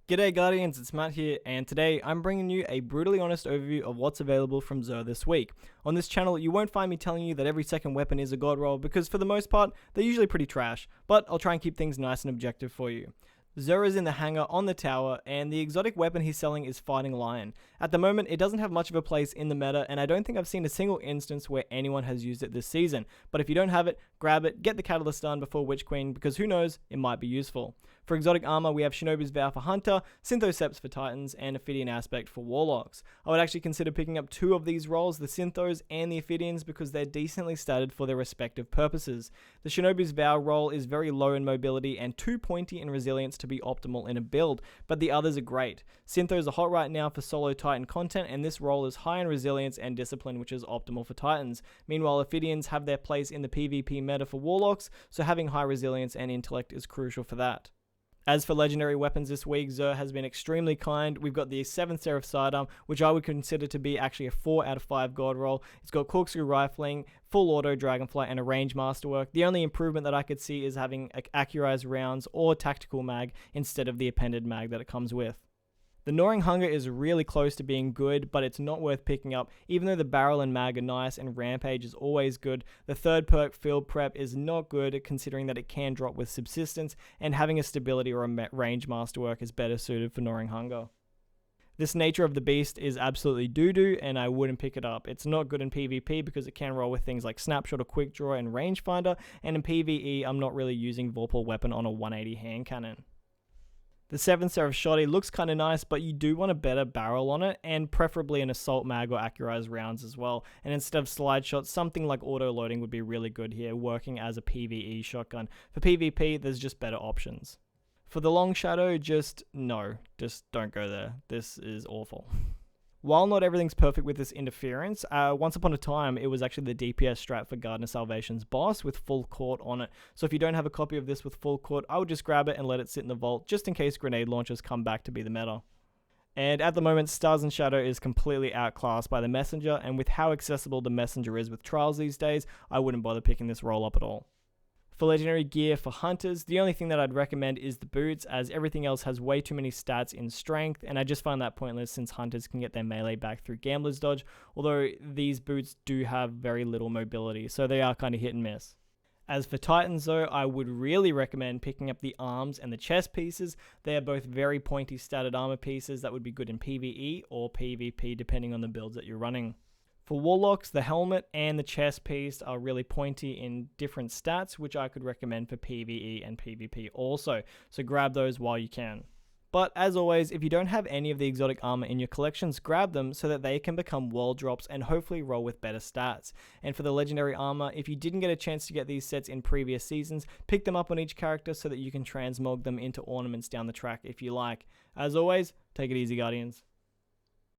G'day Guardians, it's Matt here, and today I'm bringing you a brutally honest overview of what's available from Xur this week. On this channel, you won't find me telling you that every second weapon is a god roll, because for the most part, they're usually pretty trash, but I'll try and keep things nice and objective for you. Xur is in the hangar on the tower, and the exotic weapon he's selling is Fighting Lion. At the moment, it doesn't have much of a place in the meta, and I don't think I've seen a single instance where anyone has used it this season. But if you don't have it, grab it, get the catalyst done before Witch Queen, because who knows, it might be useful. For exotic armor, we have Shinobi's Vow for Hunter, Synthoceps for Titans, and Ophidian Aspect for Warlocks. I would actually consider picking up two of these rolls, the Synthos and the Ophidians, because they're decently statted for their respective purposes. The Shinobi's Vow roll is very low in mobility and too pointy in resilience to be optimal in a build, but the others are great. Synthos are hot right now for solo Titan content, and this roll is high in resilience and discipline, which is optimal for Titans. Meanwhile, Ophidians have their place in the PvP meta for Warlocks, so having high resilience and intellect is crucial for that. As for legendary weapons this week, Xur has been extremely kind. We've got the 7th Seraph Sidearm, which I would consider to be actually a 4 out of 5 god roll. It's got corkscrew rifling, full auto dragonfly, and a range masterwork. The only improvement that I could see is having accurized rounds or tactical mag instead of the appended mag that it comes with. The Gnawing Hunger is really close to being good, but it's not worth picking up. Even though the barrel and mag are nice and Rampage is always good, the third perk, Field Prep, is not good considering that it can drop with Subsistence, and having a stability or a range masterwork is better suited for Gnawing Hunger. This Nature of the Beast is absolutely doo-doo, and I wouldn't pick it up. It's not good in PvP because it can roll with things like Snapshot or Quick Draw and Rangefinder, and in PvE I'm not really using Vorpal Weapon on a 180 hand cannon. The 7th Seraph Shotty looks kinda nice, but you do want a better barrel on it, and preferably an assault mag or accurized rounds as well. And instead of slide shots, something like auto loading would be really good here, working as a PvE shotgun. For PvP, there's just better options. For the Long Shadow, just don't go there. This is awful. While not everything's perfect with this interference, once upon a time it was actually the DPS strat for Gardener Salvation's boss with full court on it. So if you don't have a copy of this with full court, I would just grab it and let it sit in the vault just in case grenade launchers come back to be the meta. And at the moment, Stars and Shadow is completely outclassed by the Messenger, and with how accessible the Messenger is with trials these days, I wouldn't bother picking this roll up at all. For legendary gear for hunters, the only thing that I'd recommend is the boots, as everything else has way too many stats in strength, and I just find that pointless since hunters can get their melee back through Gambler's Dodge, although these boots do have very little mobility, so they are kind of hit and miss. As for Titans though, I would really recommend picking up the arms and the chest pieces. They are both very pointy statted armor pieces that would be good in PvE or PvP depending on the builds that you're running. For Warlocks, the helmet and the chest piece are really pointy in different stats, which I could recommend for PvE and PvP also, so grab those while you can. But as always, if you don't have any of the exotic armor in your collections, grab them so that they can become world drops and hopefully roll with better stats. And for the legendary armor, if you didn't get a chance to get these sets in previous seasons, pick them up on each character so that you can transmog them into ornaments down the track if you like. As always, take it easy, Guardians.